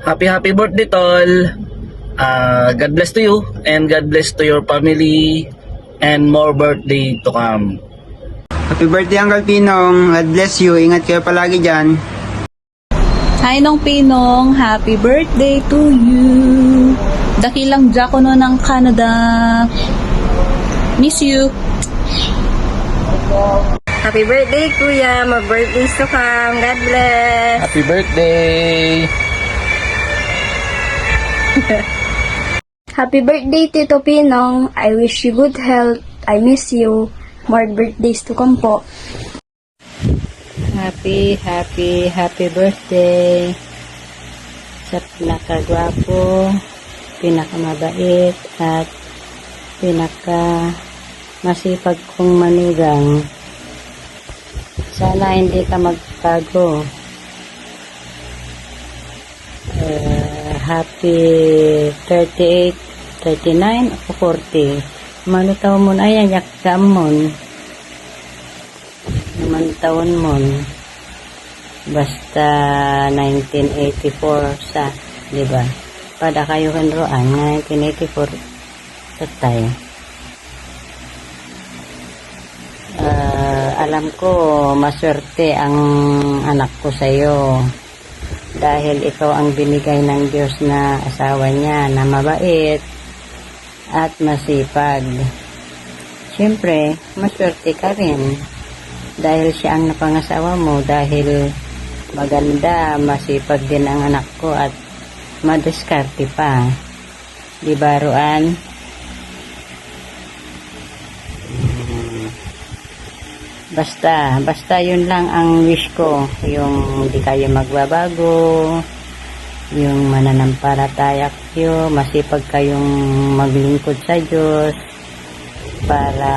Happy birthday, Tol. God bless to you and God bless to your family and more birthday to come. Happy birthday, Uncle Pinong. God bless you. Ingat kayo palagi dyan. Hi Nong Pinong, happy birthday to you. Dakilang Jacono ng Canada. Miss you. Happy birthday, Kuya. More birthdays to come. God bless. Happy birthday! Happy birthday, Tito Pinong. I wish you good health. I miss you. More birthdays to come po. Happy birthday sa pinakagwapo, pinakamabait at pinakamasipag kong manugang. Sana hindi ka magtago. Happy 38, 39 o 40. Manutaw mo na yan, yakam mo. Taon mo. Basta 1984 sa, di ba? Pada kayo kanroan, 1984 tatay. Alam ko, maswerte ang anak ko sa'yo. Dahil ikaw ang binigay ng Diyos na asawa niya na mabait at masipag. Siyempre, maswerte ka rin. Dahil siya ang napangasawa mo, dahil maganda, masipag din ang anak ko at madiskarte pa. Di ba, Ruan? Basta yun lang ang wish ko, yung hindi kayo magbabago, yung mananampalataya kayo, masipag kayong maglingkod sa Diyos para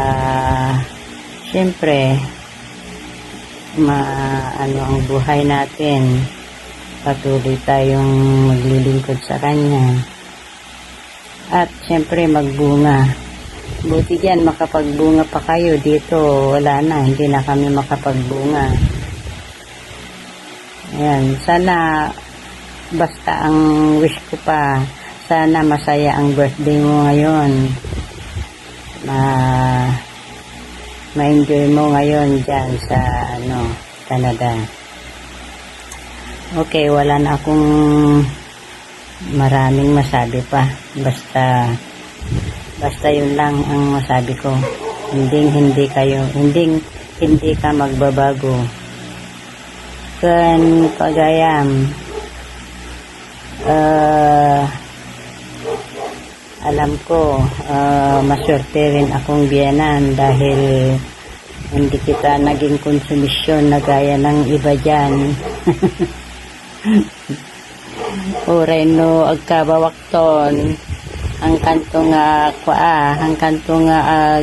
siyempre maano ang buhay natin, patuloy tayong maglilingkod sa Kanya at siyempre magbunga. Buti dyan, makapagbunga pa kayo. Dito, wala na. Hindi na kami makapagbunga. Ayan. Sana, basta ang wish ko pa, sana masaya ang birthday mo ngayon. Ma-enjoy mo ngayon dyan sa, Canada. Okay, wala na akong maraming masabi pa. Basta yun lang ang masabi ko. Hindi ka magbabago. Kan kagayam. Alam ko, maswerte rin akong biyanan dahil hindi kita naging konsumisyon na gaya ng iba dyan. Oray no, agkabawakton. Ang kanto nga ang kanto nga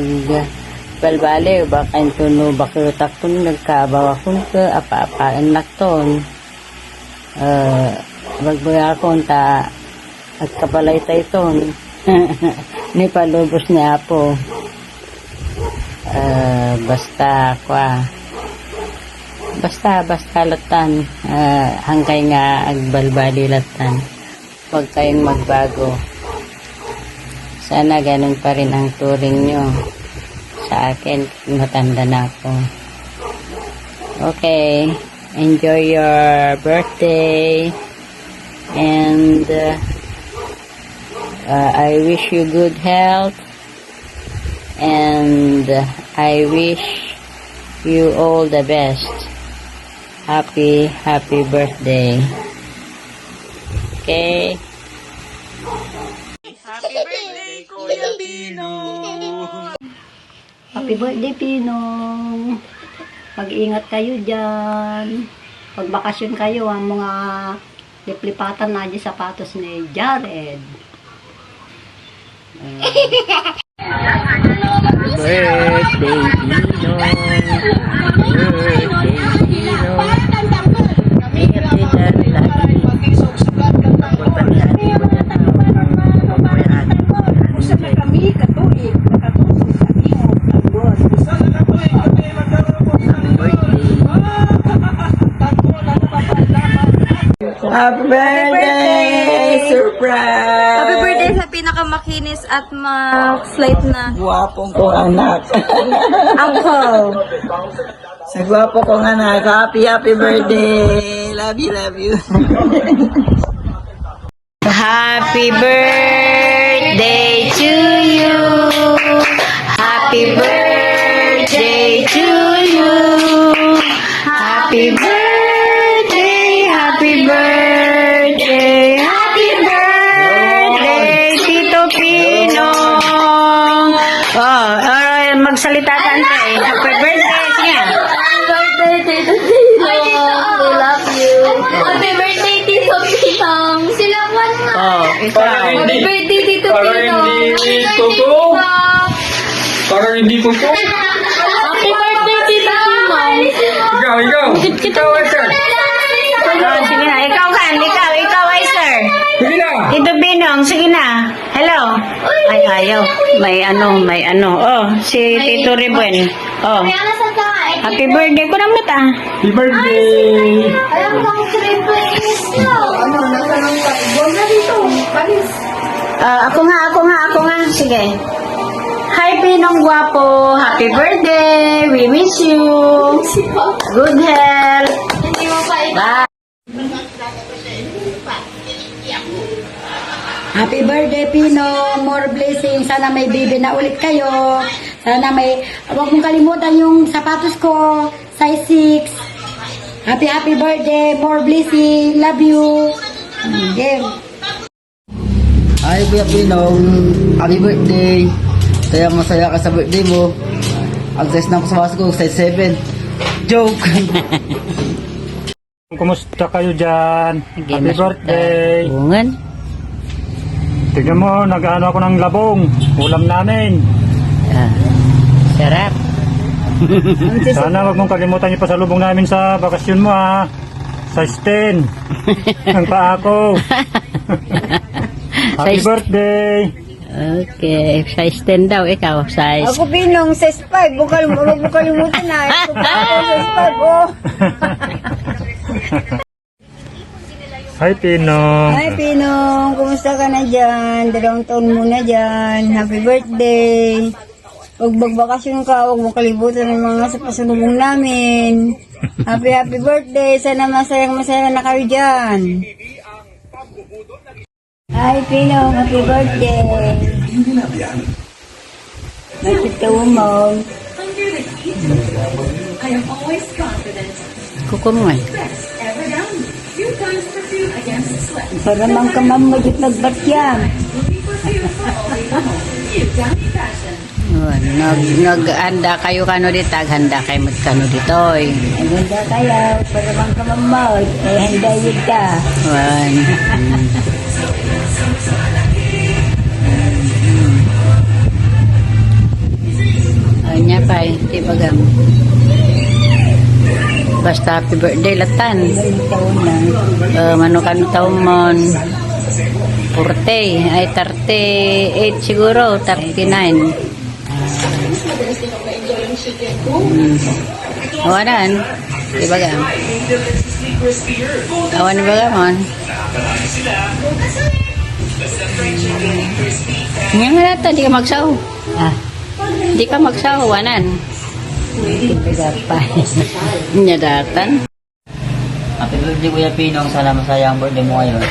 balbale ba kanto no bakutak kun nagkabawa kun ka apa-apaan nakton bagboy akon ta at kapalay tayton ni palubos niya po basta latan hangkay nga agbalbali latan huwag kayong magbago. Sana ganun pa rin ang turing nyo sa akin. Matanda na ako. Okay. Enjoy your birthday. And I wish you good health. And I wish you all the best. Happy birthday. Okay. Happy birthday, Kuya Pinong! Happy birthday, Pinong! Mag-ingat kayo dyan. Pag bakasyon kayo, ang mga liplipatan na dyan sapatos ni Jared. Birthday, Pinong! Birthday, Pinong! Ingat din dyan lagi. Pagpunta ni Ate ko dyan. Happy birthday! Surprise! Happy birthday sa pinakamakinis at ma-slight na Gwapong kong anak. uncle. Sa gwapo kong anak, happy birthday! Love you. Happy birthday to you. Happy birthday to you. Happy birthday, happy birthday, happy birthday, Tito Pinong. Oh, magsalita ka Andre. Happy birthday. Sige. We love you. Happy birthday, Tito Pinong. Sila man nga. Oh, ikaw. Happy birthday, Tito Pinong. Parang hindi ko po. Happy birthday, Tito Pinong. Ikaw. Ikaw ay sir. Oh, sige na. Ikaw ay sir. Sige na. Tito Binong, sige na. Hello. Ay, ayaw. May ano. Oh, si Tito Ribuen. Oh, happy birthday ko naman ta. Happy birthday. Alam kang triple is na. Ano, nagtanong ka. Ganda dito. Palis. Ako nga. Sige. Hi, Pinong Guwapo. Happy birthday. We miss you. Good health. Hindi mo pa Bye. Happy birthday, Pino. More blessings. Sana may bibi na ulit kayo. Sana may... Huwag mong kalimutan yung sapatos ko. Size 6. Happy birthday. More blessings. Love you. Game. Hi, Kuya Pinong. Happy birthday. Kaya masaya ka sa birthday mo. Ang size ng sapatos ko, size 7. Joke. Kumusta kayo dyan? Happy birthday. Bungan. Tignan mo, nag-ano ako ng labong. Ulam namin. Ah, sarap. Sana wag mong kalimutan yung pasalubong namin sa bakasyon mo ha. Size 10. Ang paa ko. Happy Size- birthday. Okay, size 10 daw. Ikaw, size... Ako Pinong, size 5. Huwag mo kalimutan na. Ito pa ako, size 5. Oh. Hi, Pinong. Hi Pinong, kumusta ka na dyan? 2 taon mo na dyan. Happy birthday. Huwag magbakasyon ka, huwag mo kalimutan ng mga sa pasalubong namin. Happy birthday. Sana masayang na kayo dyan. Hi Pinong, happy birthday. Nakita mo. Kukumay. Para mang kamamagit nagbatyan. Nag-handa kayo kano dito, handa kayo magkano dito. Ang ganda kaya, para mang kamamag. Eh, handa yun ka. One. Anya pa di bagam. Basta happy birthday latan. Taon na. Manukan taon mon. Purte, ay 38 siguro, 39. Awanan, di bagam. Awan di bagam mon. Nga nga natin, di ka magsaw. Di ka magsaw, wanan. Nya datan. Happy birthday, Kuya Pinong. Sana masaya ang birthday mo ngayon.